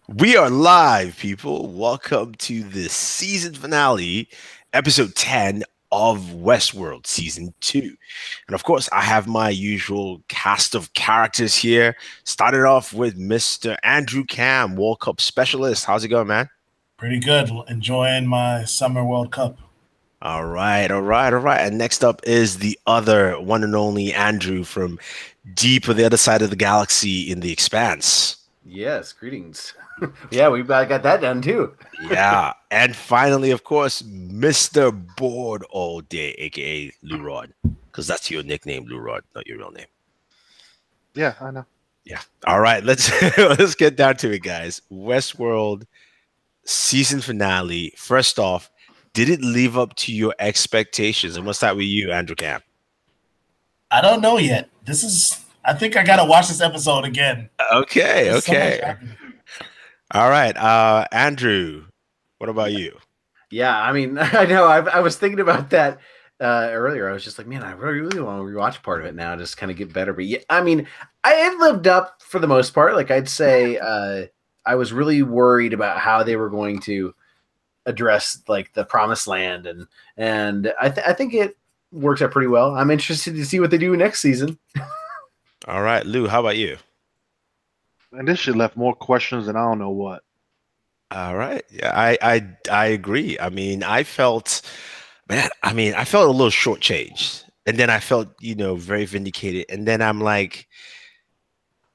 We are live, people. Welcome to the season finale, episode 10 of Westworld season 2. And of course, I have my usual cast of characters here. Started off with Mr. Andrew Cam, World Cup specialist. How's it going, man? Pretty good. Enjoying my summer World Cup. All right, all right, all right. And next up is the other one and only Andrew from deep on the other side of the galaxy in the expanse. Yes, greetings. Yeah, we got that done too. Yeah. And finally, of course, Mr. Bored All Day, aka Lou Rod. Because that's your nickname, Lou Rod, not your real name. Yeah, I know. Yeah. All right, let's let's get down to it, guys. Westworld season finale. First off, did it live up to your expectations? And we'll start with you, Andrew Camp. I don't know yet. I think I gotta watch this episode again. Okay, There's so much okay. happening. All right. Andrew, what about you? Yeah, I mean, I know. I was thinking about that earlier. I was just like, man, I really want to rewatch part of it now, just kind of get better. But yeah, I mean, it lived up for the most part. Like I'd say, I was really worried about how they were going to address like the promised land, and I think it works out pretty well. I'm interested to see what they do next season. All right, Lou, how about you? And this shit left more questions than I don't know what. All right. Yeah, I agree. I mean, I felt a little shortchanged. And then I felt, very vindicated. And then I'm like,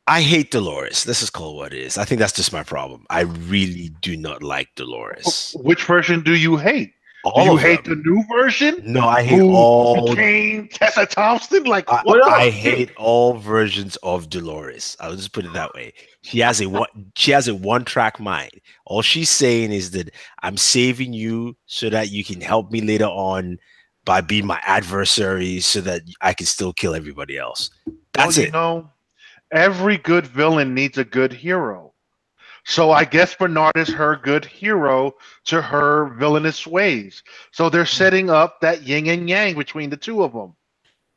I hate Dolores. This is called what it is. I think that's just my problem. I really do not like Dolores. Which version do you hate? All do you of hate them. the new version? No, I hate Who all. became Tessa Thompson? Like, I hate all versions of Dolores. I'll just put it that way. She has a one-track mind. All she's saying is that I'm saving you so that you can help me later on by being my adversary so that I can still kill everybody else. That's it. Every good villain needs a good hero. So I guess Bernard is her good hero to her villainous ways. So they're setting up that yin and yang between the two of them.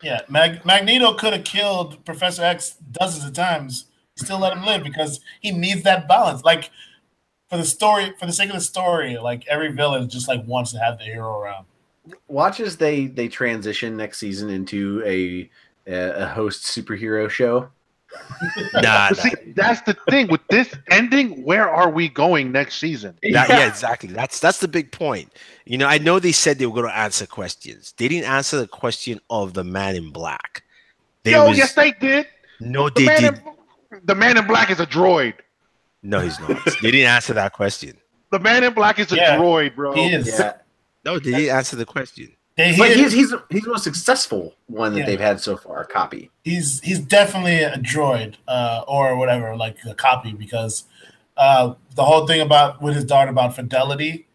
Yeah, Magneto could have killed Professor X dozens of times, still let him live because he needs that balance. Like for the sake of the story, like every villain just like wants to have the hero around. Watch as they transition next season into a host superhero show. See, that's the thing with this ending. Where are we going next season? Yeah, exactly. That's the big point. I know they said they were going to answer questions. They didn't answer the question of the Man in Black. Yes, they did. No, they did. The Man in Black is a droid. No, he's not. They didn't answer that question. The Man in Black is a droid, bro. He is. Yeah. No, they didn't answer the question. But he's the most successful one that they've had so far. A copy. He's definitely a droid or whatever, like a copy, because the whole thing with his daughter about fidelity,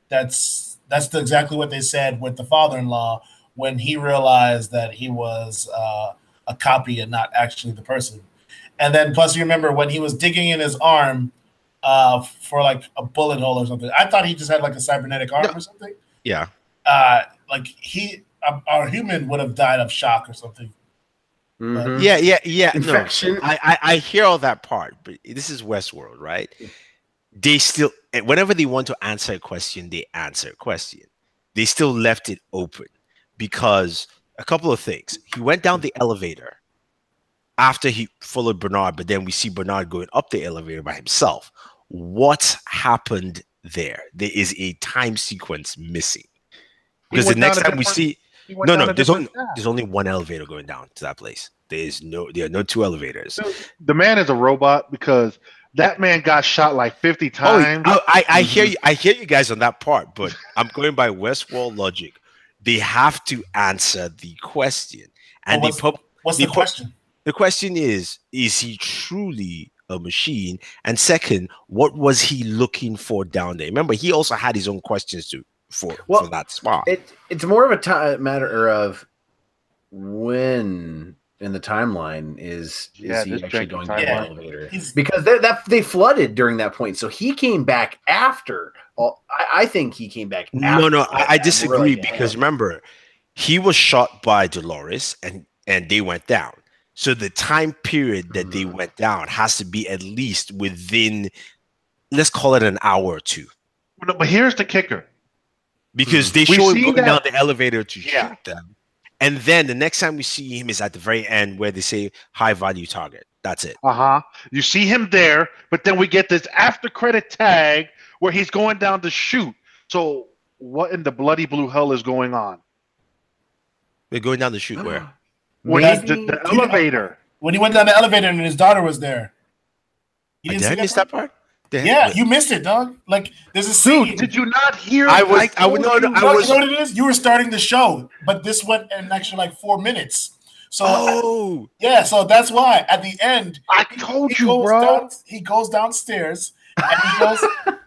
that's exactly what they said with the father-in-law when he realized that he was a copy and not actually the person. And then plus you remember when he was digging in his arm for like a bullet hole or something. I thought he just had like a cybernetic arm or something. Yeah. Like our human would have died of shock or something. Mm-hmm. Yeah. Infection. No, I hear all that part, but this is Westworld, right? They still, whenever they want to answer a question, they answer a question. They still left it open because a couple of things. He went down the elevator after he followed Bernard, but then we see Bernard going up the elevator by himself. What happened there? There is a time sequence missing. Because the next time we see there's only one elevator going down to that place. There are no two elevators. The man is a robot because that man got shot like 50 times. I hear you. I hear you guys on that part, but I'm going by Westworld logic. They have to answer the question. And what's the question? The question is he truly a machine? And second, what was he looking for down there? Remember, he also had his own questions too. For that spot. It's more of a matter of when in the timeline is he actually going to the elevator? Because they flooded during that point, so he came back after. I think he came back. No, I disagree because remember, he was shot by Dolores and they went down. So the time period that they went down has to be at least within let's call it an hour or two. No, but here's the kicker. Because they We've show him seen going that- down the elevator to Yeah. shoot them. And then the next time we see him is at the very end where they say high value target. That's it. You see him there, but then we get this after credit tag where he's going down to shoot. So what in the bloody blue hell is going on? They're going down the shoot where? When Maybe- the elevator. When he went down the elevator and his daughter was there. You didn't Did I see miss that part? Damn. Yeah, you missed it, dog. Like there's a scene. Dude, did you not hear? I was- like, I would know- You I know was- what it is? You were starting the show, but this went an extra like 4 minutes. So Oh, yeah, so that's why at the end I told he you, goes bro. he goes downstairs and he goes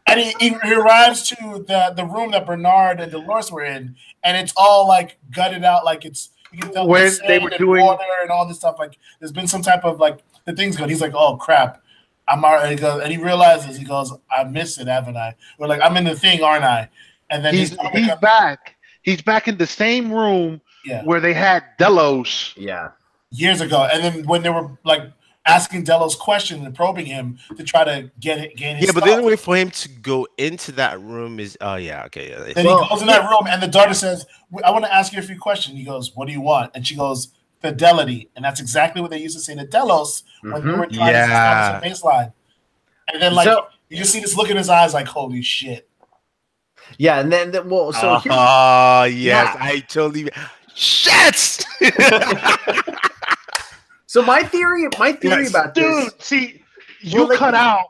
and he arrives to the room that Bernard and Dolores were in, and it's all like gutted out, like it's you can tell When the they sand were and doing- water and all this stuff. Like there's been some type of like the thing's good. He's like, oh crap. I'm already. He goes, and he realizes, he goes, I missed it, haven't I? We're like, I'm in the thing, aren't I? And then He's back. He's back in the same room Yeah. where they had Delos. Yeah. years ago. And then when they were like asking Delos questions and probing him to try to gain his yeah, but the stuff. only way for him to go into that room is okay. Yeah. Then he goes in that room and the daughter says, I want to ask you a few questions. He goes, what do you want? And she goes, fidelity. And that's exactly what they used to say to Delos when they were trying to establish a baseline. And then like you just see this look in his eyes like, holy shit. Yeah, and then well, so here's- yes, Yeah. I totally shit. so my theory Yes, about this. Dude, see, you Well, like- cut out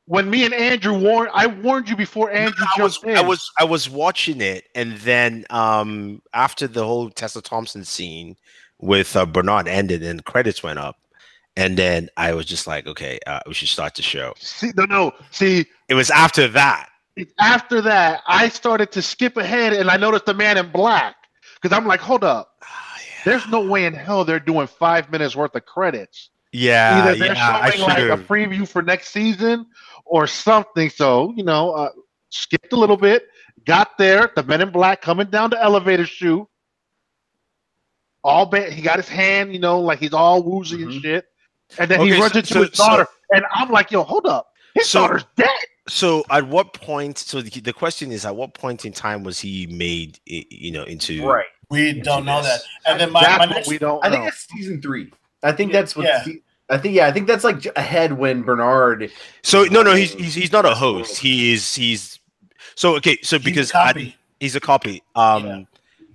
when me and Andrew warned. I warned you before Andrew jumped in. I was watching it, and then after the whole Tessa Thompson scene with Bernard ended and credits went up, and then I was just like, okay, we should start the show. See, no. See, It was after that. after that, I started to skip ahead, and I noticed the Man in Black because I'm like, hold up. There's no way in hell they're doing 5 minutes worth of credits. Yeah, Either they're I showing like a should've. preview for next season or something. So, skipped a little bit, got there, the Men in Black coming down the elevator chute. He got his hand, like he's all woozy and shit. And then he Okay, runs into his daughter. And I'm like, yo, hold up. His daughter's dead. So at what point? So the question is, at what point in time was he made? Into Right. We don't know that. And then my That's what next we don't I think know. that's season 3. I think that's what. Yeah. I think that's like ahead when Bernard. So no, he's not a host. He's so okay. So because he's a copy.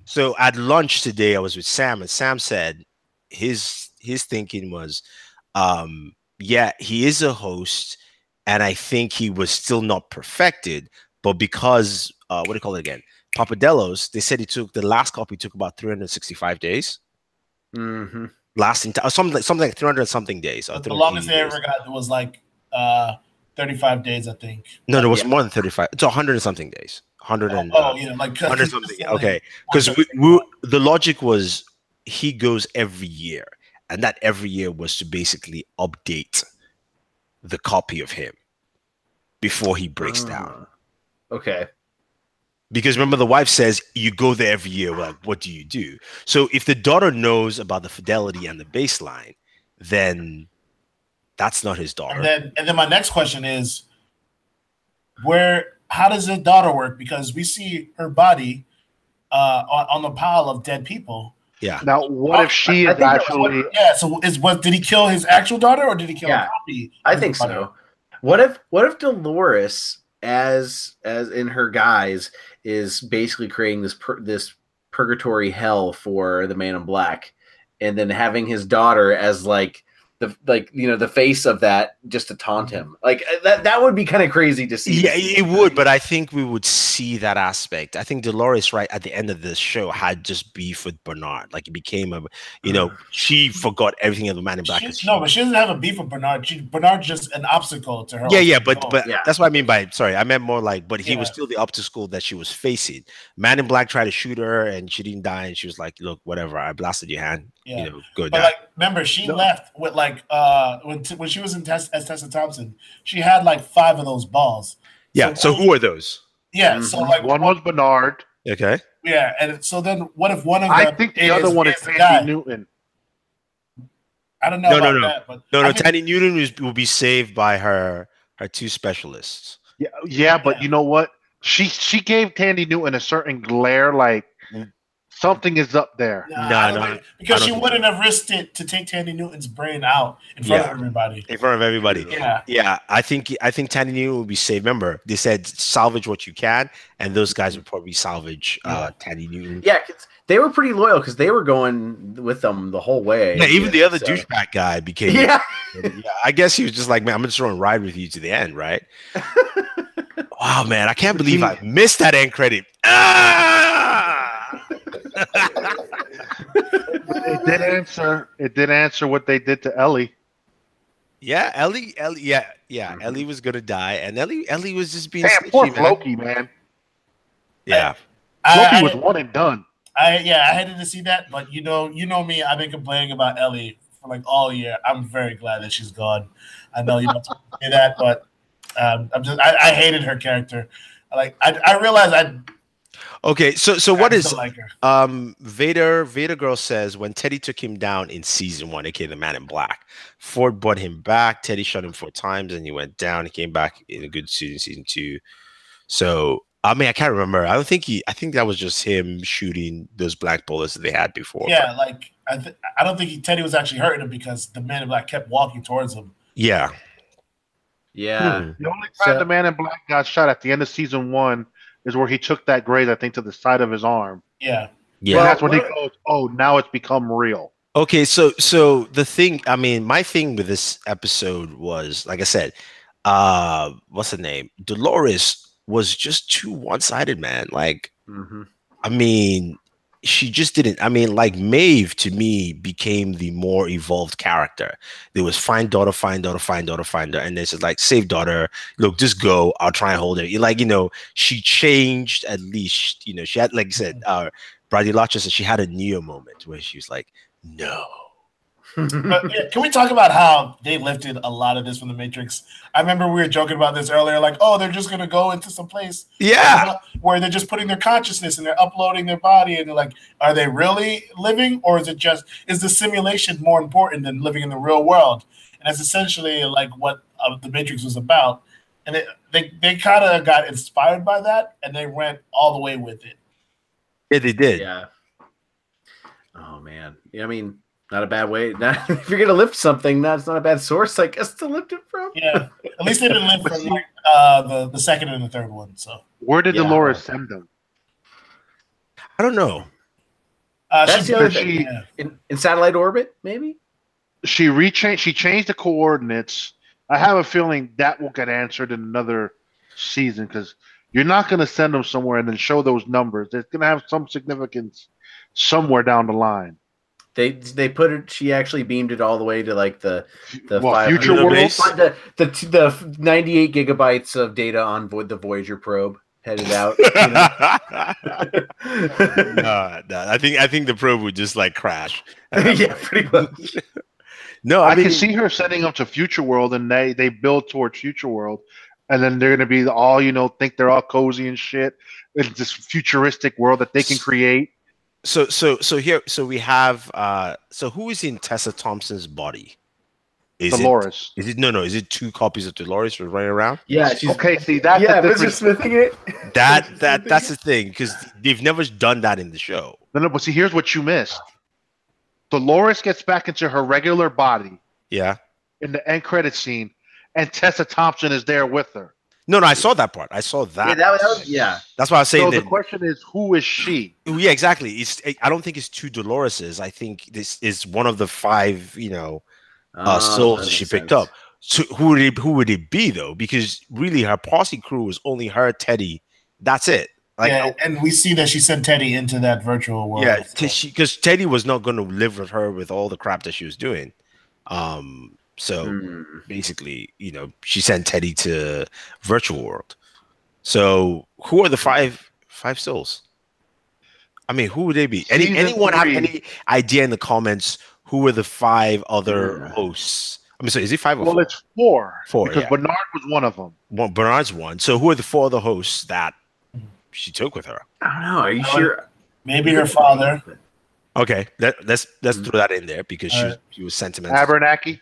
So at lunch today, I was with Sam, and Sam said his thinking was, yeah, he is a host, and I think he was still not perfected, but because what do you call it again? Papadelos, they said the last copy took about 365 days. Mm-hmm. Lasting something like 300 something days. Or the longest they 380 ever got was like 35 days, I think. No, there was more than 35. It's 100 and something days. 100 and like 100 something. like, Okay, because the logic was he goes every year, and that every year was to basically update the copy of him before he breaks down. Okay. Because remember, the wife says you go there every year. Like, what do you do? So if the daughter knows about the fidelity and the baseline, then that's not his daughter. And then my next question is, how does his daughter work? Because we see her body on the pile of dead people. Yeah. Now, what if she is actually? So did he kill his actual daughter or did he kill a copy? I think so. What if Dolores, as in her guise, is basically creating this purgatory hell for the Man in Black, and then having his daughter as the face of that, just to taunt him? Like that would be kind of crazy to see. Yeah, it would, but I think we would see that aspect. I think Dolores, right at the end of the show, had just beef with Bernard. Like it became she forgot everything of the Man in Black. But she doesn't have a beef with Bernard. Bernard's just an obstacle to her. Yeah, but that's what I mean by sorry. I meant more like, but he was still the obstacle that she was facing. Man in Black tried to shoot her, and she didn't die, and she was like, "Look, whatever, I blasted your hand. Go down." But remember, she left with when she was as Tessa Thompson, she had 5 of those balls. Yeah. So who are those? Yeah. Mm-hmm. So one was Bernard. Okay. Yeah, and so then what if one of them? I think the other one is Tandy Newton. I don't know about that, but no. Tandy Newton will be saved by her 2 specialists. Yeah, but you know what? She gave Tandy Newton a certain glare, like something is up there. I don't think, because she think wouldn't have risked it to take Tandy Newton's brain out in front of everybody. In front of everybody. Yeah. I think Tandy Newton will be safe. Remember, they said salvage what you can, and those guys would probably salvage Tandy Newton. Yeah, 'cause they were pretty loyal because they were going with them the whole way. Yeah, even the other douchebag guy became. Yeah. I guess he was just like, man, I'm just going to ride with you to the end, right? Wow, man, I can't believe I missed that end credit. It did answer what they did to Ellie. Yeah, Ellie, Ellie was gonna die, and Ellie was just being. Damn, poor Floki, man. Yeah, Floki was one and done. I hated to see that, but you know me. I've been complaining about Ellie for like all year. I'm very glad that she's gone. I know you don't say that, but I hated her character. I realized Okay, so what is like her. Vader girl says when Teddy took him down in season 1, aka the Man in Black, Ford brought him back. Teddy shot him 4 times and he went down. He came back in a good season 2. So I mean, I can't remember. I think that was just him shooting those black bullets that they had before. Yeah, like I don't think Teddy was actually hurting him because the Man in Black kept walking towards him. Yeah. Yeah. The only time the Man in Black got shot at the end of season 1 is where he took that graze, I think, to the side of his arm. Yeah. Yeah. Well, that's when he goes, oh, now it's become real. Okay, so the thing, I mean, my thing with this episode was, like I said, what's the name? Dolores was just too one-sided, man. Like, I mean, she just didn't. I mean, like Maeve to me became the more evolved character. There was find daughter, and then it's like save daughter. Look, just go. I'll try and hold her. Like, she changed at least. She had, like I said, Bradley Lotcher said she had a Neo moment where she was like, no. Can we talk about how they lifted a lot of this from the Matrix? I remember we were joking about this earlier, like, oh, they're just gonna go into some place, where they're just putting their consciousness and they're uploading their body, and they're like, are they really living, or is the simulation more important than living in the real world? And that's essentially like what the Matrix was about. And they kind of got inspired by that, and they went all the way with it. Yeah, they did. Yeah. Oh man, I mean. Not a bad way. If you're gonna lift something, that's not a bad source, I guess, to lift it from. Yeah, at least they didn't lift from the second and the third one. So where did Dolores send them? I don't know. That's the other thing. In satellite orbit, maybe. She changed the coordinates. I have a feeling that will get answered in another season because you're not going to send them somewhere and then show those numbers. It's going to have some significance somewhere down the line. They put it. She actually beamed it all the way to like the future world, the 98 gigabytes of data on the Voyager probe headed out. No, I think the probe would just like crash. Yeah, pretty much. No, I can see her setting up to Future World, and they build towards Future World, and then they're going to be all think they're all cozy and shit. It's this futuristic world that they can create. So we have so who is in Tessa Thompson's body? Dolores. Is it 2 copies of Dolores running around? Yeah, she's okay. See, that's Mr. Smithing it. That's the thing, because they've never done that in the show. No, but see, here's what you missed. Dolores gets back into her regular body. Yeah. In the end credit scene, and Tessa Thompson is there with her. No, I saw that part. I saw that. Yeah, that was That's why I was saying. So the question is, who is she? Yeah, exactly. I don't think it's 2 Doloreses. I think this is one of the 5, souls that she picked up. So who would it be though? Because really, her posse crew is only her, Teddy. That's it. And we see that she sent Teddy into that virtual world. Yeah, because Teddy was not going to live with her with all the crap that she was doing. So basically, she sent Teddy to virtual world. So who are the five souls? I mean, who would they be? Anyone have any idea in the comments who are the 5 other hosts? I mean, so is it 5 or 4? Well, it's 4. 4, because Bernard was one of them. Well, Bernard's one. So who are the 4 other hosts that she took with her? I don't know. Are you sure? Maybe her father. Okay, let's throw that in there because she was sentimental. Abernathy.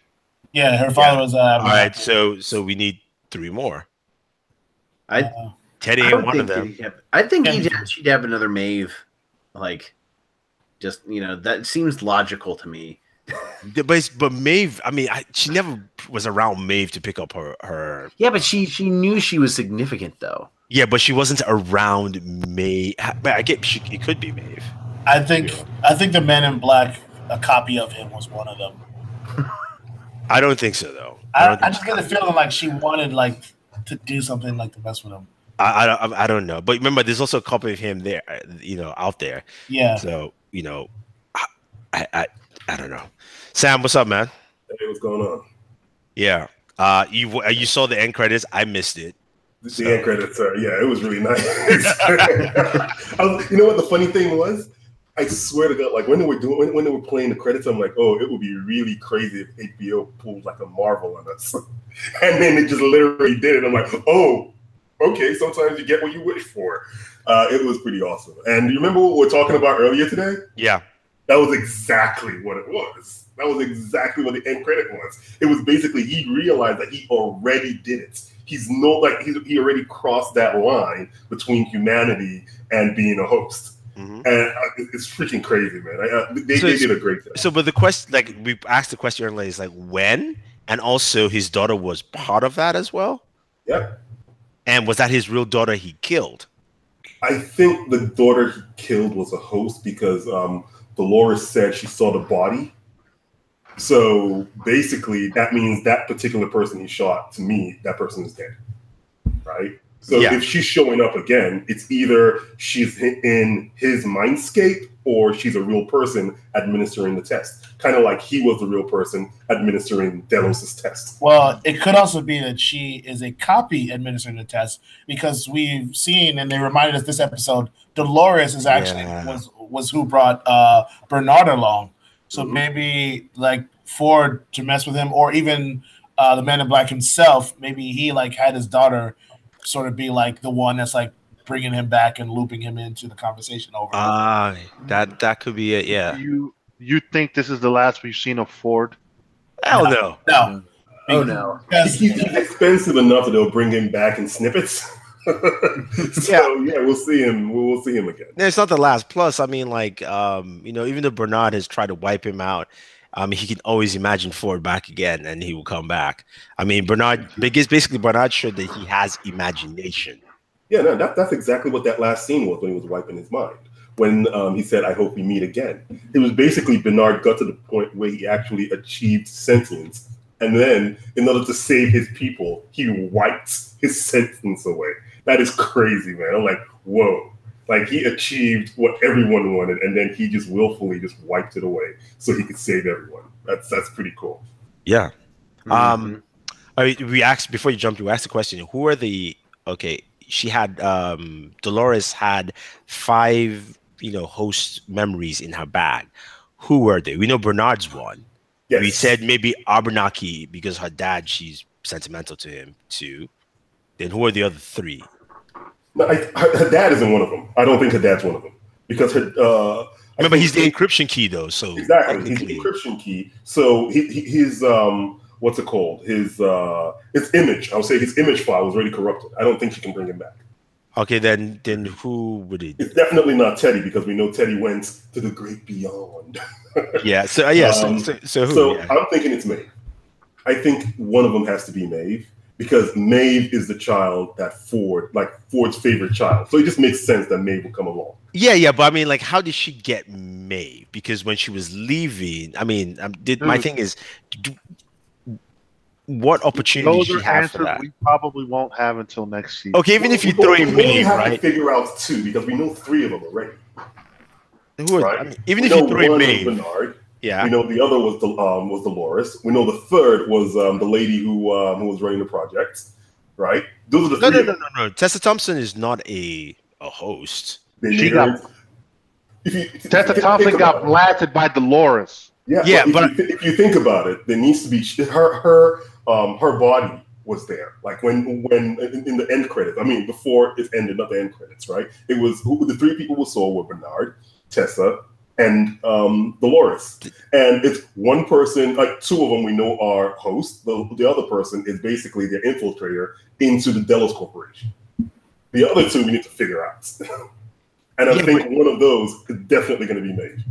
Yeah, her father was. All right, so we need 3 more. Teddy I ain't don't one of think them. I think she'd have another Maeve, like, just that seems logical to me. But Maeve, I mean, she never was around Maeve to pick up her. Yeah, but she knew she was significant though. Yeah, but she wasn't around Maeve. But I get it could be Maeve. I think the Men in Black, a copy of him, was one of them. I don't think so though. I just get the feeling like she wanted to do something like to mess with him. I don't know, but remember, there's also a copy of him there, out there. Yeah. So I don't know. Sam, what's up, man? Hey, what's going on? Yeah. You saw the end credits. I missed it. The end credits are it was really nice. You know what the funny thing was? I swear to God, like when they were playing the credits, I'm like, oh, it would be really crazy if HBO pulled like a Marvel on us, and then they just literally did it. I'm like, oh, okay. Sometimes you get what you wish for. It was pretty awesome. And you remember what we were talking about earlier today? Yeah, that was exactly what it was. That was exactly what the end credit was. It was basically he realized that he already did it. He already crossed that line between humanity and being a host. Mm-hmm. And it's freaking crazy, man. They did a great job. So, but the question, like we asked the question earlier, is like when, and also his daughter was part of that as well. Yeah. And was that his real daughter he killed? I think the daughter he killed was a host because Dolores said she saw the body. So basically, that means that particular person he shot, to me, that person is dead, right? So if she's showing up again, it's either she's in his mindscape or she's a real person administering the test. Kind of like he was the real person administering Delos' test. Well, it could also be that she is a copy administering the test because we've seen, and they reminded us this episode, Dolores is actually was who brought Bernard along. So maybe like Ford to mess with him, or even the Man in Black himself, maybe he had his daughter sort of be like the one that's like bringing him back and looping him into the conversation over. That could be it. Yeah. You think this is the last we've seen of Ford? Hell no. No. Oh no. He's expensive enough that they'll bring him back in snippets. We'll see him. We'll see him again. It's not the last. Plus, I mean, even though Bernard has tried to wipe him out, he can always imagine Ford back again, and he will come back. I mean, Bernard showed that he has imagination. Yeah, no, that's exactly what that last scene was when he was wiping his mind. When he said, "I hope we meet again." It was basically Bernard got to the point where he actually achieved sentience, and then in order to save his people, he wiped his sentence away. That is crazy, man. I'm like, whoa. Like he achieved what everyone wanted, and then he just willfully just wiped it away so he could save everyone. That's pretty cool. Yeah. We asked before you jumped. We asked the question: who are the? Okay, she had Dolores had 5 host memories in her bag. Who were they? We know Bernard's one. Yes. We said maybe Abernathy because her dad. She's sentimental to him too. Then who are the other 3? No, her dad isn't one of them. I don't think her dad's one of them because her. Remember, he's the encryption key, though. So exactly, he's the encryption key. So his what's it called? His image. I would say his image file was already corrupted. I don't think she can bring him back. Okay, then who would it? It's definitely not Teddy because we know Teddy went to the great beyond. Yeah. So so who? So I'm thinking it's Maeve. I think one of them has to be Maeve. Because Maeve is the child that Ford's favorite child. So it just makes sense that Maeve will come along. Yeah, but I mean, how did she get Maeve? Because when she was leaving, I mean, my thing is, what opportunity did she have for that? We probably won't have until next season. Okay, even if you throw in Maeve, have right? To figure out 2 because we know 3 of them already. Right? I mean, even if you throw in Maeve, Bernard. Yeah. We know the other was Dolores. We know the third was the lady who was running the project, right? Those are the 3. No. Tessa Thompson is not a host. Tessa Thompson got blasted by Dolores. Yeah, but if you think about it, there needs to be her body was there. Like when in the end credits. I mean, before it ended, not the end credits, right? It was the 3 people we saw were Bernard, Tessa, and Dolores. And it's one person, 2 of them we know are hosts. The other person is basically their infiltrator into the Delos Corporation. The other two we need to figure out. And I think one of those is definitely going to be Maeve.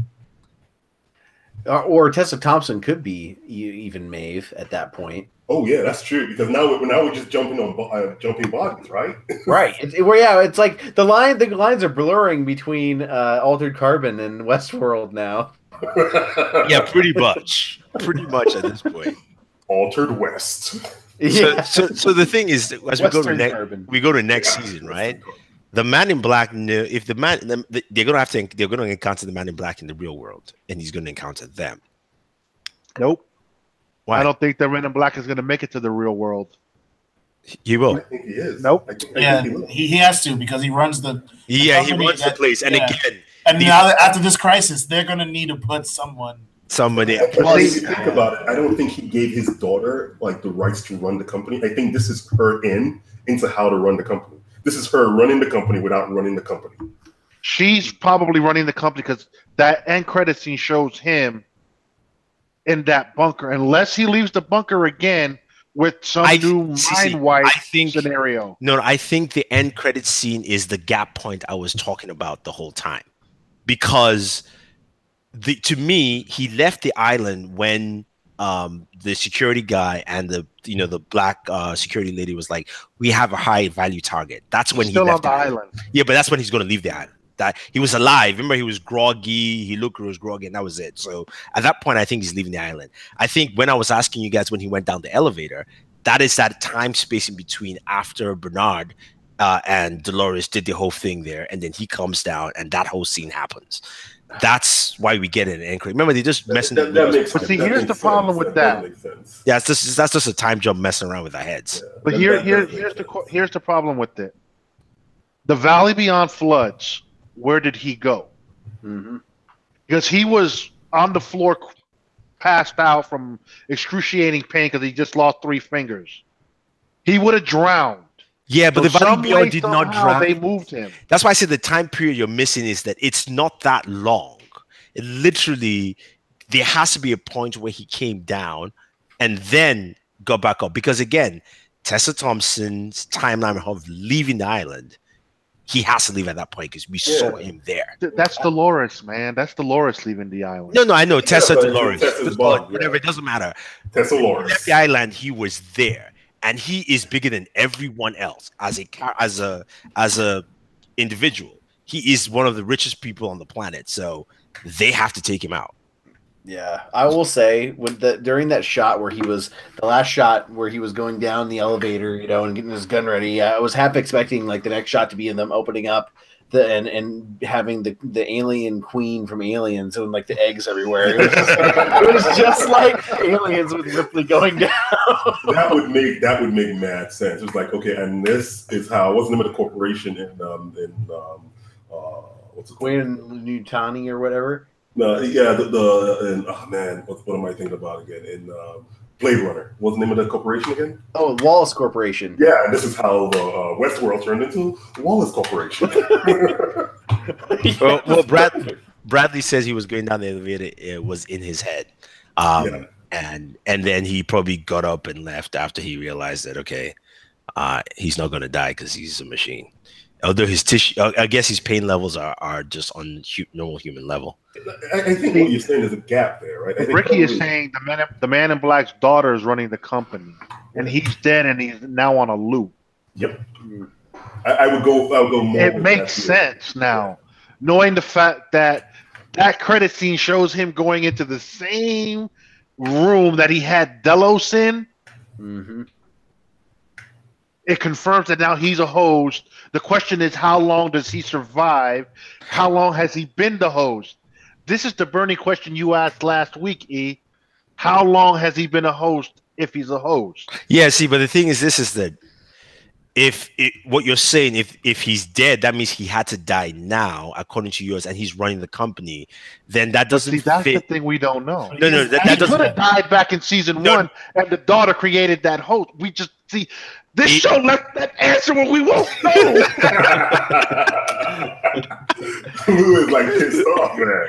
Or Tessa Thompson could be even Maeve at that point. Oh yeah, that's true. Because now we're just jumping on jumping bodies, right? Right. It's like the lines are blurring between Altered Carbon and Westworld now. Yeah, pretty much at this point. Altered West. Yeah. So the thing is, as we go to next season, right? The Man in Black knew if they're gonna encounter the Man in Black in the real world, and he's gonna encounter them. Nope. Why? I don't think the Man in Black is gonna make it to the real world. He will. I think he is. Nope. I think he has to because he runs the he runs the place, and again, and now after this crisis, they're gonna need to put somebody. Plus, if you think about it, I don't think he gave his daughter like the rights to run the company. I think this is her into how to run the company. This is her running the company without running the company. She's probably running the company because that end credit scene shows him in that bunker, unless he leaves the bunker again with some new mind wipe scenario. No, I think the end credit scene is the gap point I was talking about the whole time, because to me, he left the island when the security guy and the black security lady was like, we have a high value target. That's when he left the island. Yeah, but that's when he's going to leave the island. That he was alive. Remember, he was groggy. He was groggy, and that was it. So at that point, I think he's leaving the island. I think when I was asking you guys when he went down the elevator, that is that time space in between after Bernard and Dolores did the whole thing there, and then he comes down, and that whole scene happens. That's why we get an end credit. Remember, they just messing. Here's the problem with that. Yeah, that's just a time jump messing around with our heads. Yeah. But here's the problem with it. The Valley Beyond Floods. Where did he go? Mm-hmm. Because he was on the floor, passed out from excruciating pain because he just lost 3 fingers. He would have drowned. Yeah, but the Valley Beyond did not drown. They moved him. That's why I said the time period you're missing is that it's not that long. It literally, there has to be a point where he came down and then got back up. Because again, Tessa Thompson's timeline of leaving the island, he has to leave at that point because we saw him there. That's Dolores, man. That's Dolores leaving the island. No, I know. Tessa Dolores. Bond, whatever, it doesn't matter. Tessa Dolores. He left the island, he was there. And he is bigger than everyone else as a individual. He is one of the richest people on the planet. So they have to take him out. Yeah, I will say during that shot where the last shot where he was going down the elevator, and getting his gun ready, I was half expecting like the next shot to be in them opening up and having the alien queen from Aliens and like the eggs everywhere. It was just like Aliens with Ripley going down. That would make mad sense. It's like, okay, and this is what's the name of the corporation in what's it called? Weyland-Yutani or whatever. No, yeah, what am I thinking about again? In Blade Runner, what's the name of the corporation again? Oh, Wallace Corporation. Yeah, and this is how the Westworld turned into Wallace Corporation. well, Bradley says he was going down the elevator. It was in his head, and then he probably got up and left after he realized that he's not going to die because he's a machine. Although his tissue, I guess his pain levels are just on normal human level. I think what you're saying is a gap there, right? Ricky is saying the man in Black's daughter is running the company, and he's dead, and he's now on a loop. Yep. I would go more. It makes sense now, knowing the fact that credit scene shows him going into the same room that he had Delos in. Mm-hmm. It confirms that now he's a host. The question is, how long does he survive? How long has he been the host? This is the burning question you asked last week, E. How long has he been a host if he's a host? Yeah, see, but the thing is, this is that what you're saying, if he's dead, that means he had to die now, according to yours, and he's running the company. Then that doesn't fit. That's the thing we don't know. No, that he doesn't. Could have died back in season 1, and the daughter created that host. We just see this show left that answer when we won't know. Lou is like pissed off, man.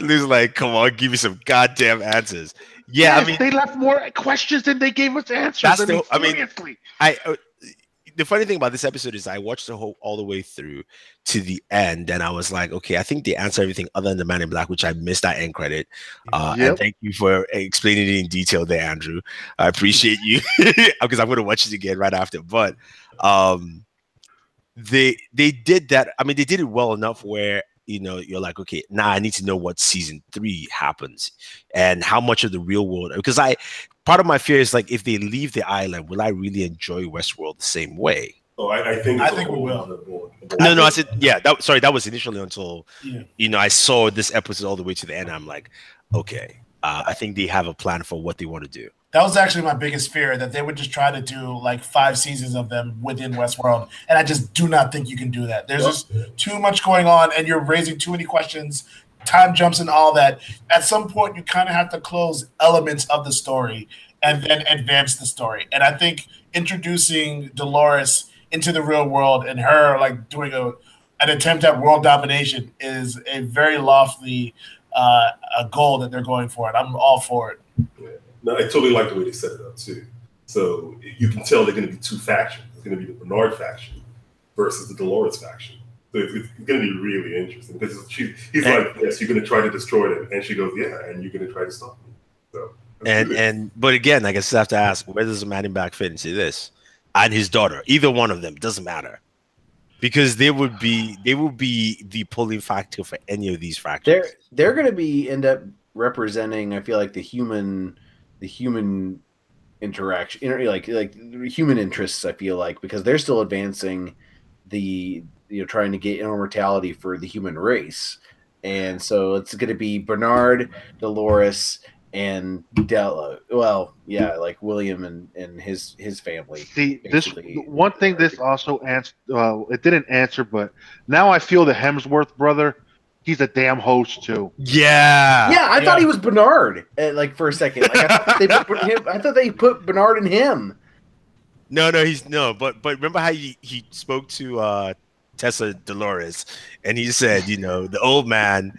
Lou's like, come on, give me some goddamn answers. Yeah, yes, they left more questions than they gave us answers. the funny thing about this episode is I watched the whole all the way through to the end, and I was like, okay, I think they answer everything other than the Man in Black, which I missed that end credit. And thank you for explaining it in detail there, Andrew. I appreciate you because I'm going to watch it again right after. But they did that. I mean, they did it well enough where you're like, okay, now I need to know what season 3 happens and how much of the real world. Because part of my fear is like, if they leave the island, will I really enjoy Westworld the same way? Oh, I think we will. No, I said, yeah. That was initially until I saw this episode all the way to the end. I'm like, okay, I think they have a plan for what they want to do. That was actually my biggest fear, that they would just try to do like 5 seasons of them within Westworld. And I just do not think you can do that. There's just too much going on and you're raising too many questions, time jumps and all that. At some point, you kind of have to close elements of the story and then advance the story. And I think introducing Dolores into the real world and her like doing an attempt at world domination is a very lofty a goal that they're going for. And I'm all for it. Yeah. No, I totally like the way they set it up too. So you can tell they're going to be 2 factions. It's going to be the Bernard faction versus the Dolores faction. So it's going to be really interesting because he's like, yes, you're going to try to destroy them, and she goes, yeah, and you're going to try to stop me. So but again, I guess I have to ask, where does the Man in Black fit into this? And his daughter, either one of them, doesn't matter, because they would be the pulling factor for any of these factions. They're going to end up representing, I feel like, the human interaction, like human interests. I feel like, because they're still advancing trying to get immortality for the human race, and so it's going to be Bernard, Dolores, and Della. Well, yeah, like William and his family. See, basically. This one thing this also answered. It didn't answer, but now I feel the Hemsworth brother. He's a damn host too. Yeah. Yeah, I thought he was Bernard. Like for a second, like I thought they put Bernard in him. No, but remember how he spoke to Tessa Dolores, and he said, the old man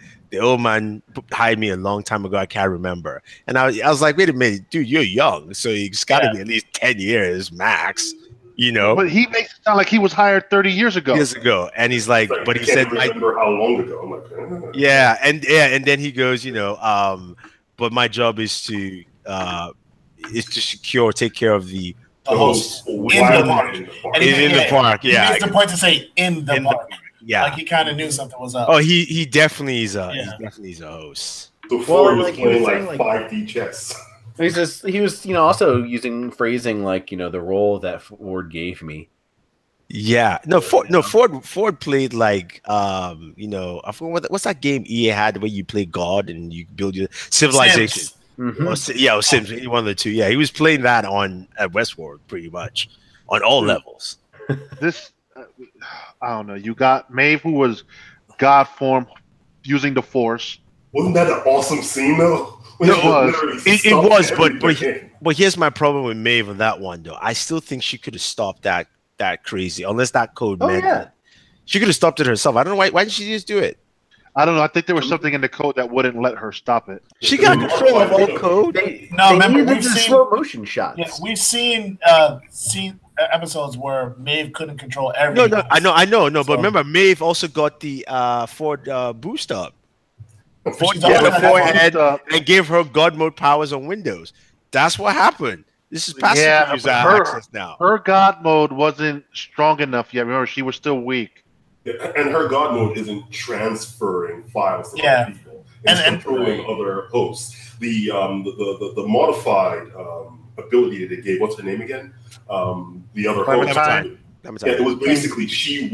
hired me a long time ago. I can't remember. And I was like, wait a minute, dude, you're young, so it's got to be at least 10 years max. But he makes it sound like he was hired 30 years ago. And he's like, but he said, remember how long ago. I'm like, yeah, and then he goes, but my job is to take care of the host in the park. And in the park. Yeah, he makes the point to say in the park. Yeah, like he kind of knew something was up. Oh, he definitely is a host. So Ford was playing like 5D chess. He was also using phrasing like, the role that Ford gave me. Yeah, Ford played like, I forgot what's that game EA had where you play God and you build your civilization. Sims. Mm-hmm. Sims, one of the two. Yeah, he was playing that at Westworld pretty much on all levels. This, I don't know. You got Maeve, who was God form using the Force. Wasn't that an awesome scene though? It was, but here's my problem with Maeve on that one though. I still think she could have stopped that crazy, unless that code meant that. She could have stopped it herself. I don't know why didn't she just do it? I don't know. I think there was something in the code that wouldn't let her stop it. She got control of all code. Remember we've seen slow motion shots. Yeah, we've seen episodes where Maeve couldn't control everything. No, I know. But remember, Maeve also got the Ford boost up. Ford got the forehead and gave her God mode powers on Windows. That's what happened. This is passive user access now. Her God mode wasn't strong enough yet. Remember, she was still weak. Yeah, and her God mode isn't transferring files to other people. It's controlling other hosts. The modified ability that they gave, what's her name again? The other host. Yeah, it was basically it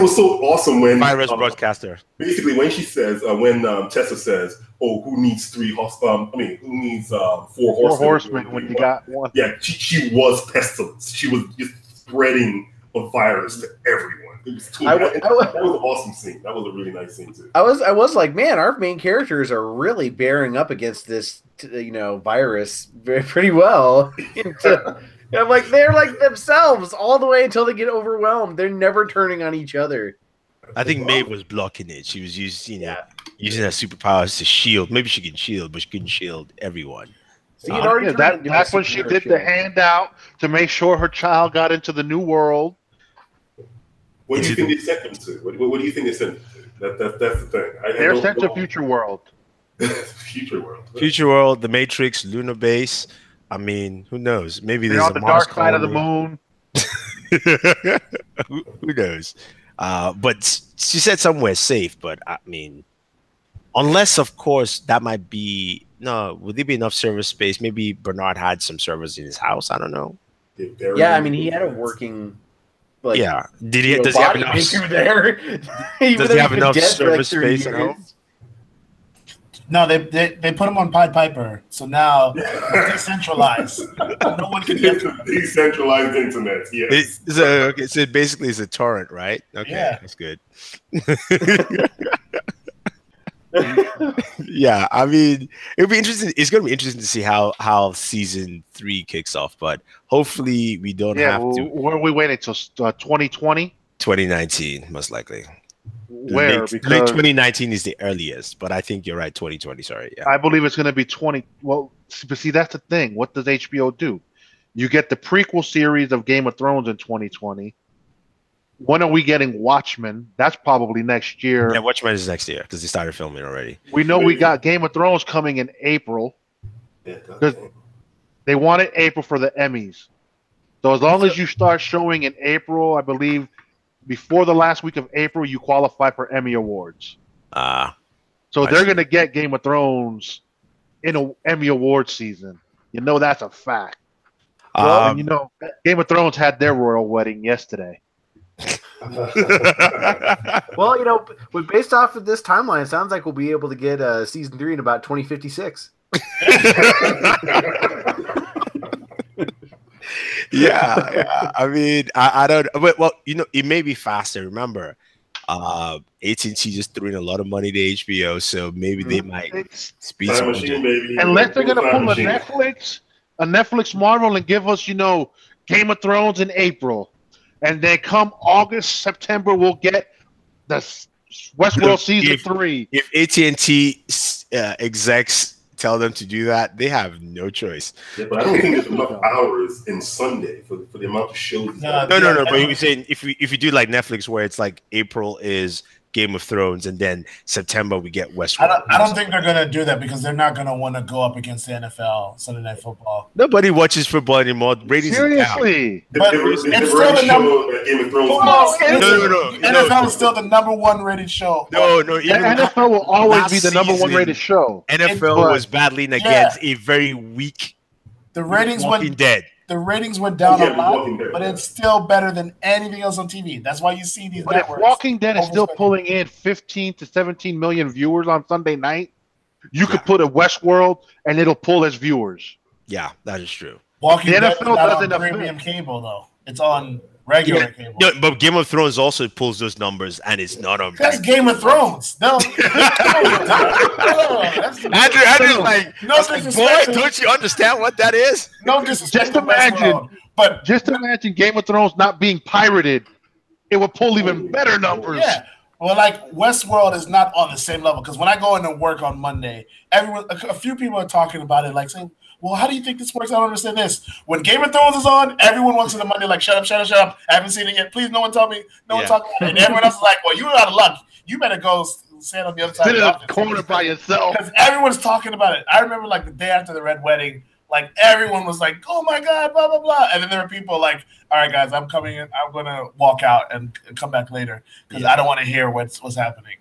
was so awesome when virus broadcaster. Basically, when she says, when Tessa says, "Oh, who needs 4 horsemen?" Who needs 4 horsemen? When you got one. Yeah, she was pestilence. She was just spreading a virus to everyone. It was that was an awesome scene. That was a really nice scene too. I was like, man, our main characters are really bearing up against this, virus pretty well. I'm like, they're like themselves all the way until they get overwhelmed. They're never turning on each other. I think Maeve was blocking it. She was using her superpowers to shield. Maybe she can shield, but she couldn't shield everyone. So you'd already turned into that's a when she superhero did show. the handout to make sure her child got into the new world. What do you think they sent them to? What do you think they sent them to? That's the thing. They're sent to Future World. Future World. Future World, The Matrix, Lunar Base. I mean, who knows? Maybe They're there's on a the Mars dark side of the colony. moon. Who knows? But she said somewhere safe. But I mean, unless, of course, that might be no. Would there be enough server space? Maybe Bernard had some servers in his house. I don't know. Yeah, I mean, he had a working. Like, yeah. Did he? Does he have enough? There? Does he have enough server space at home? No, they put him on Pied Piper, so now it's decentralized. No one can get to decentralized internet. Yes. So basically, it's a torrent, right? Okay, yeah. That's good. Yeah, I mean, it'll be interesting. It's going to be interesting to see how season 3 kicks off, but hopefully we don't have to. Where are we waiting till 2020? 2019, most likely. Where? Late Because 2019 is the earliest, but I think you're right. 2020. Sorry. Yeah. I believe it's going to be 20. Well, but see, that's the thing. What does HBO do? You get the prequel series of Game of Thrones in 2020. When are we getting Watchmen? That's probably next year. Yeah, Watchmen is next year because they started filming already. We know we got Game of Thrones coming in April. Because they wanted April for the Emmys. So as long as you start showing in April, I believe before the last week of April, you qualify for Emmy Awards. So they're going to get Game of Thrones in an Emmy Award season. You know that's a fact. And you know, Game of Thrones had their royal wedding yesterday. Well, you know, but based off of this timeline, it sounds like we'll be able to get season 3 in about 2056. Yeah. I mean, I don't. Well, you know, it may be faster. Remember, AT&T just threw in a lot of money to HBO, so maybe they might speed some budget. Unless they're gonna pull a Netflix Marvel and give us, you know, Game of Thrones in April, and then come August, September, we'll get the Westworld season 3. If AT&T execs tell them to do that, they have no choice. Yeah, but I don't think there's enough hours in Sunday for the amount of shows. No. But you were saying if you do like Netflix, where it's like April is Game of Thrones, and then September we get Westworld. I don't think they're gonna do that because they're not gonna want to go up against the NFL Sunday Night Football. Nobody watches football anymore. Ratings seriously, but it's still the number. Game of Thrones. No. NFL is still the #1 rated show. No. The NFL will always be the #1 rated show. NFL was battling against a very weak. The ratings Walking Dead. The ratings went down a lot, but it's still better than anything else on TV. That's why you see these networks. If Walking Dead is still pulling in 15 to 17 million viewers on Sunday night, you could put a Westworld and it'll pull as viewers. Yeah, that is true. Walking Dead is not on premium cable, though. It's on regular cable. No, but Game of Thrones also pulls those numbers, and it's not on. That's Game of Thrones. No. Andrew's like, boy, don't you understand what that is? No disrespect. Just imagine Game of Thrones not being pirated. It would pull even better numbers. Yeah. Well, like Westworld is not on the same level because when I go into work on Monday, a few people are talking about it, like saying, well, how do you think this works? I don't understand this. When Game of Thrones is on, everyone wants to the Monday like, shut up. I haven't seen it yet. Please, no one tell me. No one talk about it. And everyone else is like, well, you're out of luck. You better go stand on the other side of the office. Corner by yourself. Because everyone's talking about it. I remember like the day after the Red Wedding, like everyone was like, oh my God, blah, blah, blah. And then there were people like, all right, guys, I'm coming in. I'm going to walk out and come back later because I don't want to hear what's happening.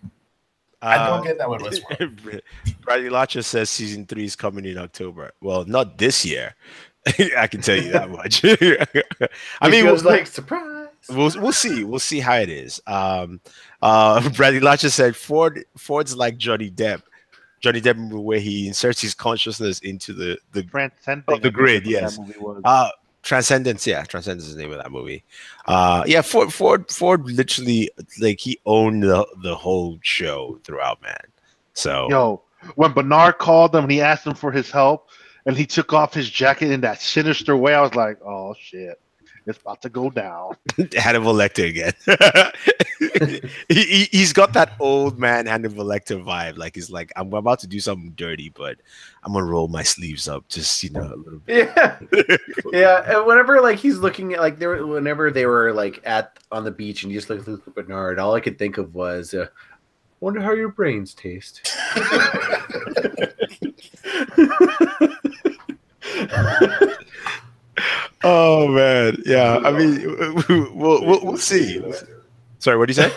I don't get that with Westworld. Bradley Lacha says season 3 is coming in October. Well, not this year. I can tell you that much. I mean, it was like surprise. We'll see. We'll see how it is. Bradley Lacha said Ford's like Johnny Depp. Johnny Depp, where he inserts his consciousness into the grid. Yes. Transcendence. Yeah, Transcendence is the name of that movie. Ford literally, like, he owned the whole show throughout, man. So when Bernard called him and he asked him for his help and he took off his jacket in that sinister way, I was like, oh shit. It's about to go down. Hannibal Lecter again. He's got that old man Hannibal Lecter vibe. Like he's like, I'm about to do something dirty, but I'm gonna roll my sleeves up, just a little bit. Yeah, yeah. And whenever like he's looking at like whenever they were like on the beach and he just looked at Bernard, all I could think of was, wonder how your brains taste. Oh man, yeah. I mean, we'll see. Sorry, what do you say?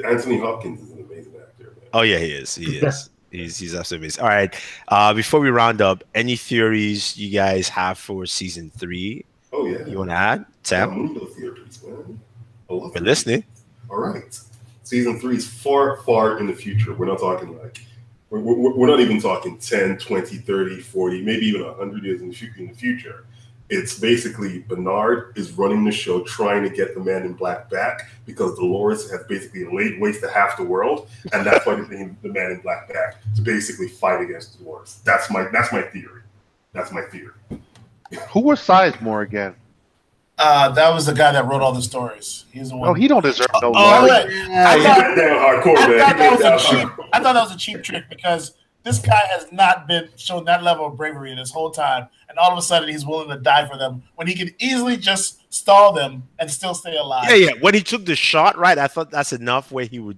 Anthony Hopkins is an amazing actor. Man. Oh yeah, he is. He's absolutely amazing. All right. Before we round up, any theories you guys have for season 3? Oh yeah. You want to add, Sam? Theories, man. We're listening. All right. Season 3 is far, far in the future. We're not talking like we're not even talking 10, 20, 30, 40, maybe even 100 years in the future. It's basically Bernard is running the show, trying to get the Man in Black back because Dolores has basically laid waste to half the world, and that's why they're bringing the Man in Black back to basically fight against Dolores. That's my theory. That's my theory. Who was Sizemore again? That was the guy that wrote all the stories. He's the one. Oh, he don't deserve no Oh, love. wait. I thought that was a cheap trick because this guy has not been shown that level of bravery this whole time, and all of a sudden he's willing to die for them when he could easily just stall them and still stay alive. Yeah. When he took the shot, right? I thought that's enough where he would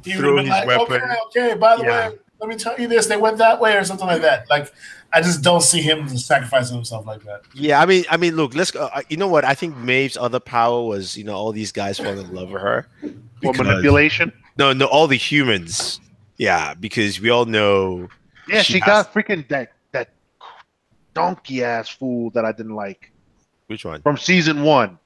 throw his weapon. Okay. By the way, let me tell you this: they went that way or something like that. Like, I just don't see him sacrificing himself like that. Yeah, I mean, look, let's go. You know what? I think Maeve's other power was, all these guys fall in love with her. For manipulation? No, all the humans. Yeah, because we all know. Yeah, she got freaking that donkey ass fool that I didn't like. Which one? From season 1.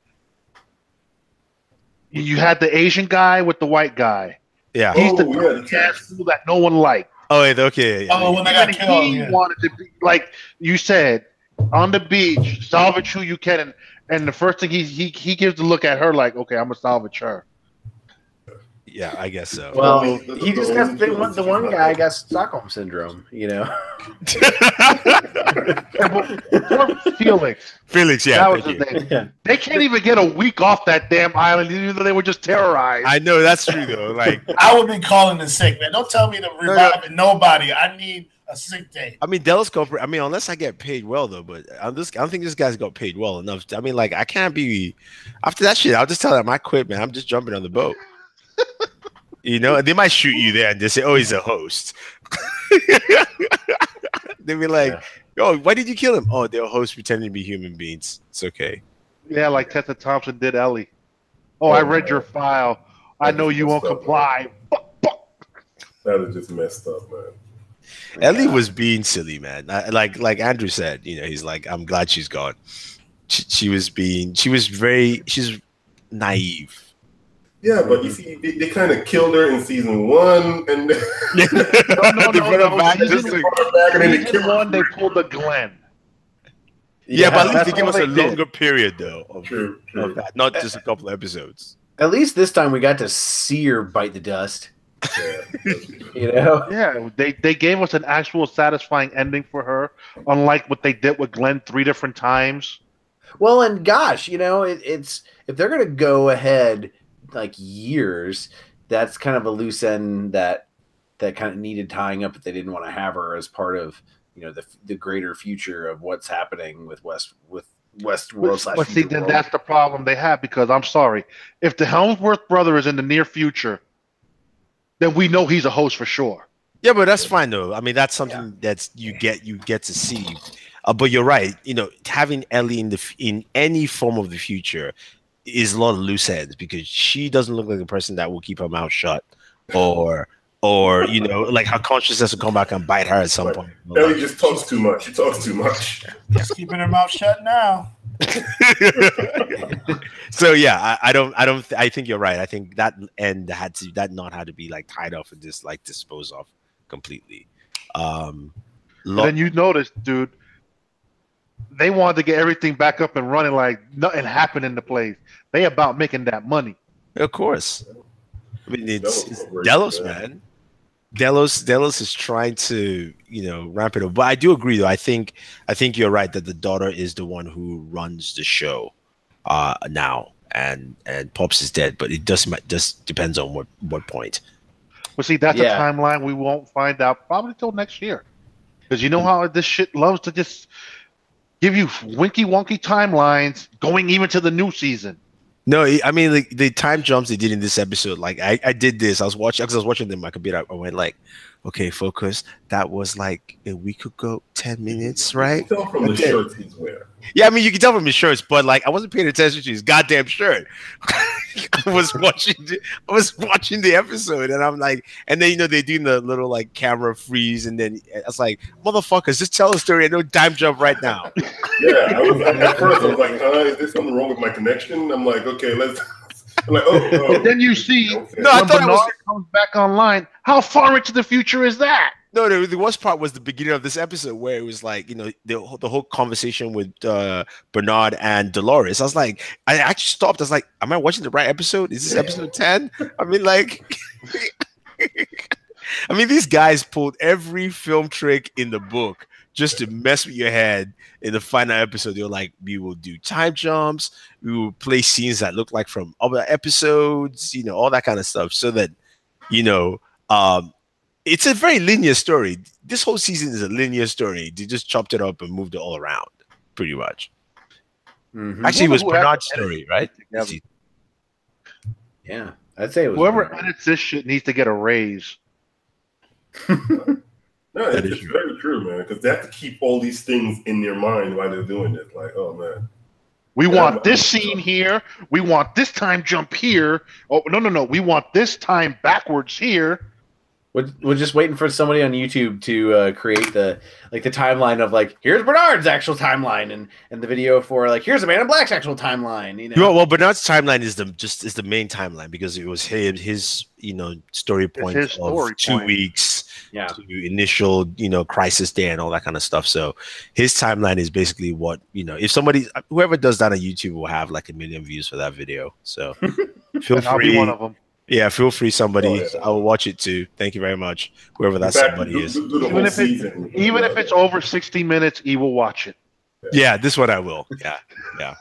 You had the Asian guy with the white guy. Yeah. He's the donkey ass fool that no one liked. Oh, okay. Yeah. Oh, when they got killed, he wanted to be like you said on the beach, salvage who you can, and the first thing he gives the look at her like, okay, I'm gonna salvage her. Yeah, I guess so. Well, he just got the one guy got Stockholm syndrome, Felix, yeah. That was his name. Yeah. They can't even get a week off that damn island, even though they were just terrorized. I know that's true though. Like I would be calling in sick, man. Don't tell me to revive nobody. I need a sick day. I mean, Delos Corporate. I mean, unless I get paid well though, but I don't think this guy's got paid well enough. I mean, like I can't be after that shit. I'll just tell them I quit, man. I'm just jumping on the boat. They might shoot you there and just say, "Oh, he's a host." They'll be like, "Oh, why did you kill him?" "Oh, they're hosts pretending to be human beings. It's okay." Yeah, like Tessa Thompson did Ellie. Oh, I read your file. I know you won't comply. That is just messed up, man. Ellie was being silly, man. Like Andrew said, he's like, I'm glad she's gone. She's naive. Yeah, but you see, they kind of killed her in season 1, and no. Season 1, they pulled the Glenn. Yeah, but at least they give us a longer period, though. Of that, not just a couple episodes. At least this time we got to see her bite the dust. Yeah, they gave us an actual satisfying ending for her, unlike what they did with Glenn 3 different times. Well, and gosh, it's if they're gonna go ahead like years, that's kind of a loose end that kind of needed tying up if they didn't want to have her as part of the greater future of what's happening with Westworld. But see, then that's the problem they have, because I'm sorry, if the Helmsworth brother is in the near future, then we know he's a host for sure. Yeah, but that's fine though. I mean, that's something that's you get to see. But you're right. Having Ellie in any form of the future is a lot of loose ends, because she doesn't look like a person that will keep her mouth shut, or like her consciousness will come back and bite her at some point. Ellie just talks too much. She talks too much. She's keeping her mouth shut now. So yeah, I think you're right. I think that end had to be like tied off and just like disposed of completely. Then you notice, dude, they wanted to get everything back up and running like nothing happened in the place. They about making that money. Of course. I mean, it's Delos, man. Delos is trying to, ramp it up. But I do agree, though. I think you're right that the daughter is the one who runs the show. now, and Pops is dead, but it just depends on what point. Well, see, that's Yeah. a timeline we won't find out probably till next year, because you know how this shit loves to just give you winky wonky timelines going even to the new season. No, I mean, like, the time jumps they did in this episode. Like, I did this. I was watching them on my computer. I went like, okay, focus. That was like a week ago, 10 minutes, right? You can tell from the shirts he's wearing. Yeah, I mean, you can tell from his shirts, but like, I wasn't paying attention to his goddamn shirt. I was watching the episode, and I'm like, and then they're doing the little like camera freeze, and then I was like, motherfuckers, just tell the story. I know time jump right now. Yeah, at first I was like, is there something wrong with my connection? I'm like, okay, let's. I'm like, oh. But then you see, Okay. No, I when thought it was. Bernard comes back online, how far into the future is that? No, the worst part was the beginning of this episode where it was like, the whole conversation with Bernard and Dolores. I was like, I actually stopped. I was like, am I watching the right episode? Is this episode 10? I mean, like, these guys pulled every film trick in the book just to mess with your head. In the final episode, they were like, we will do time jumps. We will play scenes that look like from other episodes, all that kind of stuff. So that, it's a very linear story. This whole season is a linear story. They just chopped it up and moved it all around, pretty much. Mhm. Actually, it was Bernard's story, right? Yeah, I'd say it was Whoever Bernard. edits this shit needs to get a raise. No, That it's is very true, man. Because they have to keep all these things in their mind while they're doing it. Like, oh man. We want this scene here. We want this time jump here. Oh, no. We want this time backwards here. We're just waiting for somebody on YouTube to create the timeline of like, here's Bernard's actual timeline and the video for like, here's Amanda Black's actual timeline. Well, Bernard's timeline is the main timeline because it was his story point his story of 2 point. weeks Yeah. to initial crisis day and all that kind of stuff. So his timeline is basically what if whoever does that on YouTube will have like 1 million views for that video. So feel And I'll be free. one of them. Yeah, feel free, somebody. Oh, yeah. I will watch it too. Thank you very much, whoever that In fact, somebody is. do the Even whole if season. it's over 60 minutes, he will watch it. Yeah, this one I will. Yeah.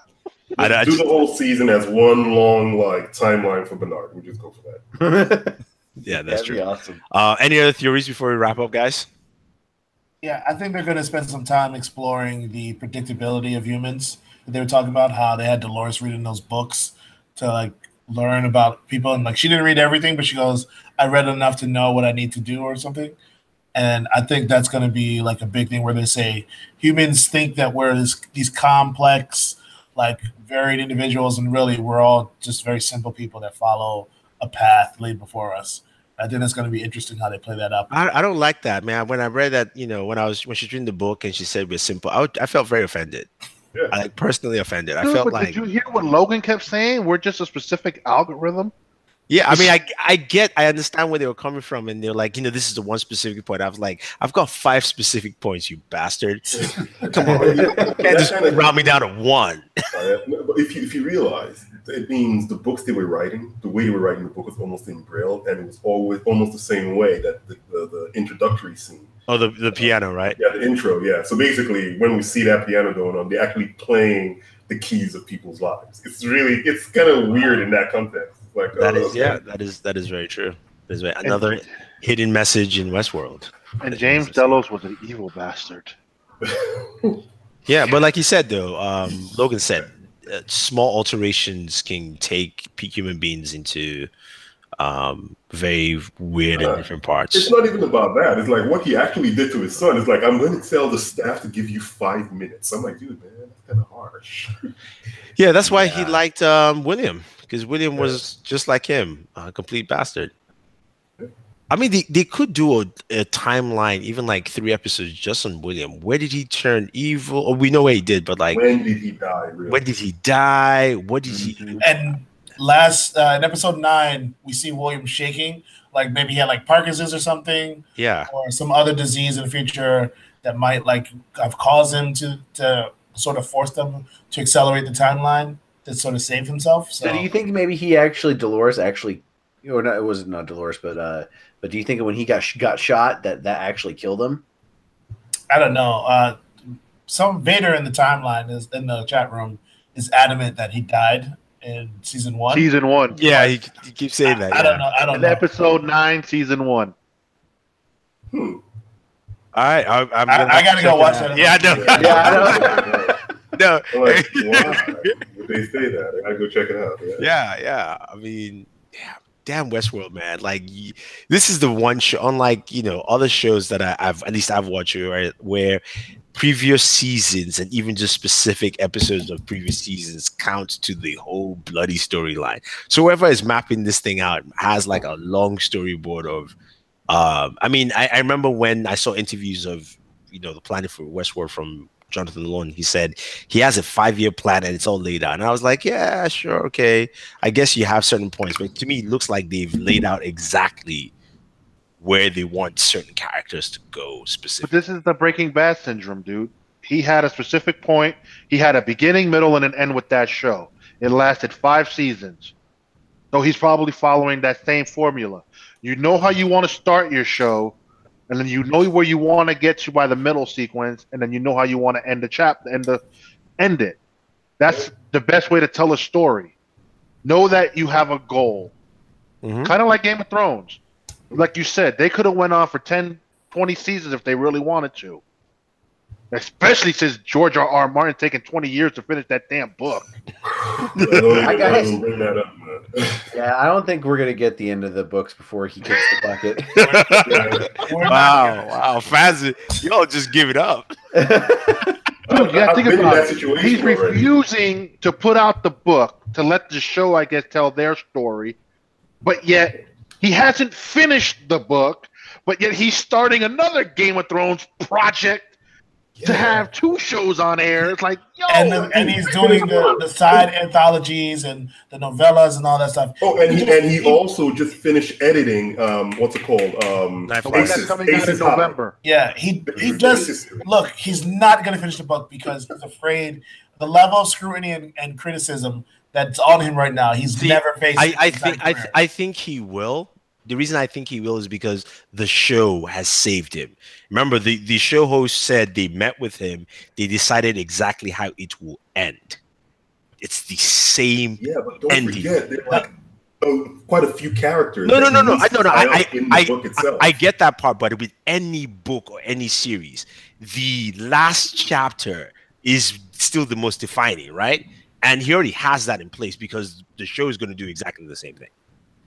I do just, the whole season as one long like timeline for Bernard. We just go for that. yeah, that's That'd be true. awesome. Any other theories before we wrap up, guys? Yeah, I think they're going to spend some time exploring the predictability of humans. They were talking about how they had Dolores reading those books to like learn about people, and like she didn't read everything, but she goes, I read enough to know what I need to do or something. And I think that's going to be like a big thing where they say humans think that we're these complex, like varied individuals, and really we're all just very simple people that follow a path laid before us. I think it's going to be interesting how they play that up. I don't like that, man. When I read that, when she's reading the book and she said we're simple, I felt very offended. Yeah. I personally offended. I Dude, felt but like, did you hear what Logan kept saying? We're just a specific algorithm. yeah, I mean, I understand where they were coming from, and they're like, this is the one specific point. I was like, I've got 5 specific points, you bastard. Come on, you can't just round me down to 1. No, but if you realize, it means the books they were writing, the way they were writing the book was almost in Braille, and it was always almost the same way that the introductory scene. Oh, the piano, right? Yeah, the intro, yeah. So basically, when we see that piano going on, they're actually playing the keys of people's lives. It's kind of weird in that context. Like That is, okay. yeah, that is very true. There's another hidden message in Westworld. And James Delos was an evil bastard. Yeah, but like you said, though, Logan said, small alterations can take human beings into very weird and different parts. It's not even about that. It's like what he actually did to his son. It's like, I'm going to tell the staff to give you 5 minutes. I'm like, dude, man, that's kind of harsh. Yeah, that's why he liked William, because William was just like him, a complete bastard. I mean, they could do a timeline, even like 3 episodes just on William. Where did he turn evil? Or we know where he did, but like, When did he die? Really? when did he die? What did he? And last in episode 9, we see William shaking, like maybe he had like Parkinson's or something, Yeah, or some other disease in the future that might like have caused him to sort of force them to accelerate the timeline to sort of save himself. So do you think maybe Dolores actually, or not? It was not Dolores, but do you think when he got shot that actually killed him? I don't know. Some Vader in the timeline is in the chat room. is adamant that he died in season 1. Season 1. Yeah, he keeps saying that. I don't know. I don't In know. episode 9, season 1. Hmm. All right, I gotta go watch that. Yeah, I know. No. I'm like, why would they say that? I gotta go check it out. Yeah. I mean, damn Westworld, man. Like, this is the one show, unlike other shows that I've watched, right, where previous seasons and even just specific episodes of previous seasons count to the whole bloody storyline. So whoever is mapping this thing out has like a long storyboard of. I mean, I remember when I saw interviews of the planning for Westworld from Jonathan Nolan. He said he has a 5-year plan and it's all laid out. And I was like, yeah, sure, okay. I guess you have certain points, but to me, it looks like they've laid out exactly where they want certain characters to go specifically. But this is the Breaking Bad syndrome, dude. He had a specific point. He had a beginning, middle, and an end with that show. It lasted 5 seasons. So he's probably following that same formula. You know how you want to start your show, and then you know where you want to get to by the middle sequence, and then you know how you want to end the chapter, end it. That's the best way to tell a story. Know that you have a goal. Mm-hmm. Kind of like Game of Thrones. Like you said, they could have went on for 10, 20 seasons if they really wanted to. Especially since George R. Martin taking 20 years to finish that damn book. I bring that up, man. Yeah, I don't think we're gonna get the end of the books before he kicks the bucket. Wow, fans, y'all just give it up. Dude, yeah, think about it. He's refusing to put out the book to let the show, I guess, tell their story, but yet he hasn't finished the book, but yet he's starting another Game of Thrones project to have 2 shows on air. It's like, yo, and he's doing the side anthologies and the novellas and all that stuff. Oh, and he also just finished editing. What's it called? that's coming out in November. Yeah, he just look. He's not going to finish the book because he's afraid the level of scrutiny and criticism that's on him right now. He's never faced. I think he will. The reason I think he will is because the show has saved him. Remember, the show host said they met with him. They decided exactly how it will end. It's the same but don't ending. Forget, there are quite a few characters. No. I get that part, but with any book or any series, the last chapter is still the most defining, right? And he already has that in place because the show is going to do exactly the same thing.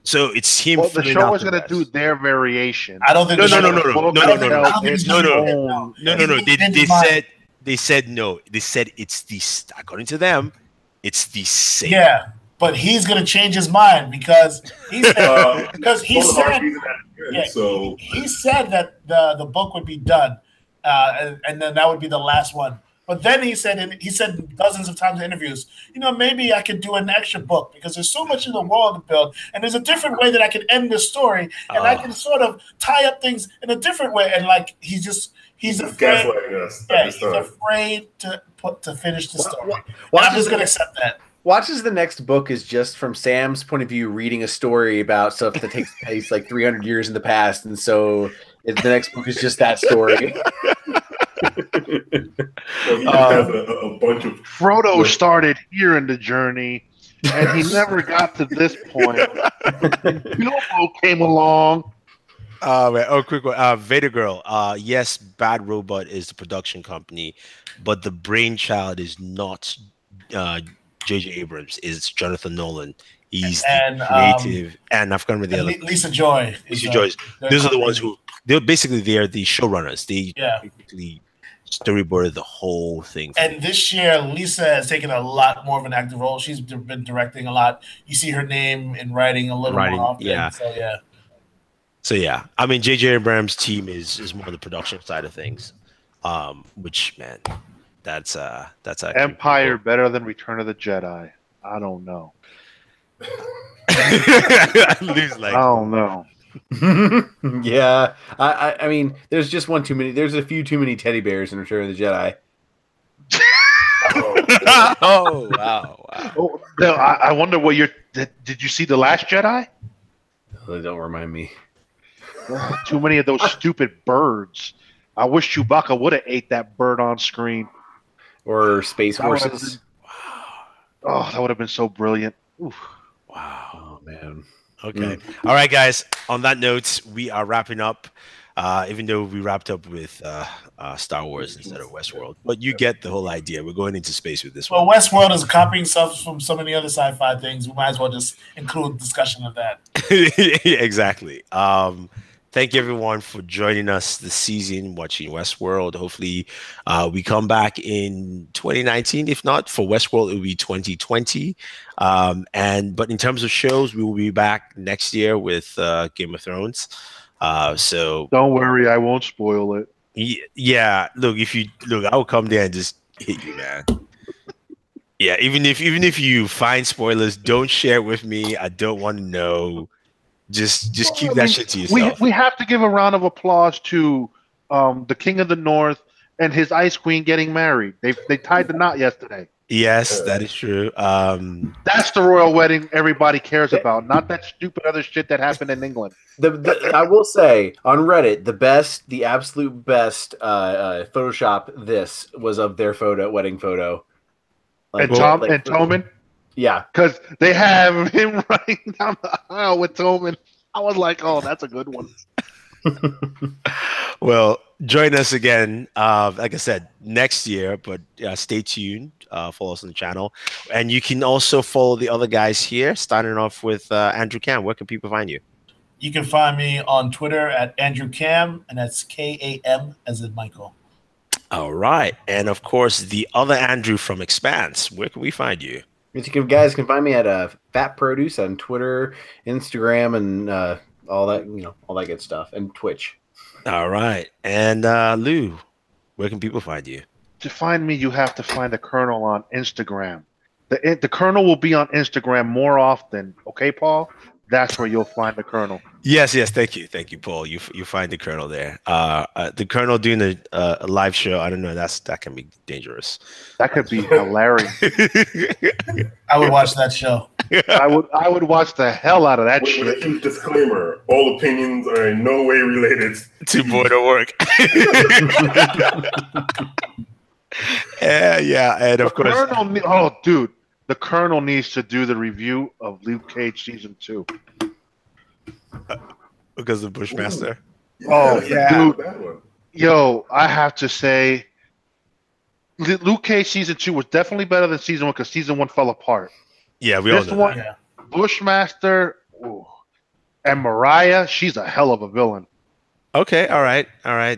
So it's him. Well, the show is going to do their variation. I don't think. No. They said no. They said it's the. According to them, it's the same. Yeah, but he's going to change his mind because he said he said that the book would be done, and then that would be the last one. But then he said dozens of times in interviews, maybe I could do an extra book because there's so much in the world to build, and there's a different way that I can end this story, and I can sort of tie up things in a different way. And like he's afraid. Yeah, he's afraid to finish the story. I'm just gonna accept that. Watch as the next book is just from Sam's point of view, reading a story about stuff that takes place like 300 years in the past, and so the next book is just that story. He has a bunch of Frodo started here in the journey, and he never got to this point. Bilbo came along. Quick one. Vader Girl. Yes, Bad Robot is the production company, but the brainchild is not J.J. Abrams. It's Jonathan Nolan. He's the creative, and I've forgotten the other. Lisa Joy. Those are the ones who they are the showrunners. They basically storyboarded the whole thing. And this year, Lisa has taken a lot more of an active role. She's been directing a lot. You see her name in writing a little more often. Yeah. So yeah, I mean, J.J. Abrams' team is more on the production side of things, which, man, that's Empire cool. Better than Return of the Jedi. I don't know. I don't know. Yeah, I mean, there's just one too many. There's a few too many teddy bears in Return of the Jedi. Oh wow! Oh, no, I wonder what did you see The Last Jedi? Don't remind me. Too many of those stupid birds. I wish Chewbacca would have ate that bird on screen. Or space horses. Oh, that would have been so brilliant. Oof. Wow. Oh man. Okay. All right, guys. On that note, we are wrapping up. Even though we wrapped up with Star Wars instead of Westworld, but you get the whole idea. We're going into space with this Well, one. Westworld is copying stuff from so many other sci-fi things. We might as well just include discussion of that. Exactly. Thank you everyone for joining us this season watching Westworld. Hopefully, we come back in 2019. If not for Westworld, it will be 2020. But in terms of shows, we will be back next year with Game of Thrones. So Don't worry, I won't spoil it. yeah, look, if you look, I will come there and just hit you, man. Yeah, even if you find spoilers, don't share it with me. I don't want to know. Just keep that shit to yourself. We have to give a round of applause to the King of the North and his Ice Queen getting married. They tied the knot yesterday. Yes, that is true. That's the royal wedding everybody cares about, not that stupid other shit that happened in England. I will say on Reddit, the absolute best Photoshop this was of their wedding photo. And Tommen? Yeah. Because they have him running down the aisle with Tommen. I was like, oh, that's a good one. Well, join us again, like I said, next year, but stay tuned. Follow us on the channel. And you can also follow the other guys here, starting off with Andrew Cam. Where can people find you? You can find me on Twitter at Andrew Cam, and that's Kam as in Michael. All right. And of course, the other Andrew from Expanse. Where can we find you? You guys can find me at Fat Produce on Twitter, Instagram, and all that, all that good stuff, and Twitch. All right. And Lou, where can people find you? To find me, you have to find the Colonel on Instagram. The Colonel will be on Instagram more often. Okay, Paul? That's where you'll find the Colonel. Yes. Thank you, Paul. You find the Colonel there. The Colonel doing a live show. I don't know. That can be dangerous. That could be hilarious. I would watch that show. I would watch the hell out of that shit. With a huge disclaimer: all opinions are in no way related to Booredatwork. Yeah, and of course, the Colonel needs to do the review of Luke Cage season 2 because of Bushmaster. Dude. Yo, I have to say, Luke Cage season 2 was definitely better than season 1 because season 1 fell apart. Yeah, we all know that. Yeah. Bushmaster and Mariah, she's a hell of a villain. Okay, all right.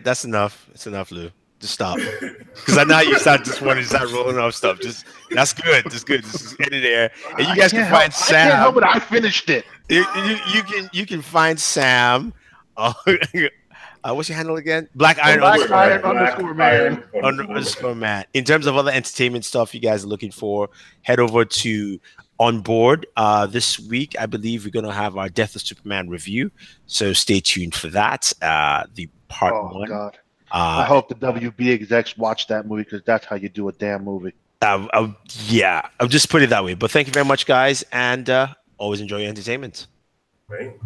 That's enough. It's enough, Lou. Just stop. Because I know you start just wanting to start rolling off stuff. That's good. Just get it there. And you guys can find Sam. I can't help it. I finished it. You can find Sam. What's your handle again? Black Iron underscore man. In terms of other entertainment stuff you guys are looking for, head over to On Board. This week, I believe we're going to have our Death of Superman review. So stay tuned for that. The part 1. God. I hope the WB execs watch that movie because that's how you do a damn movie. I'll just put it that way. But thank you very much, guys. And always enjoy your entertainment. Right.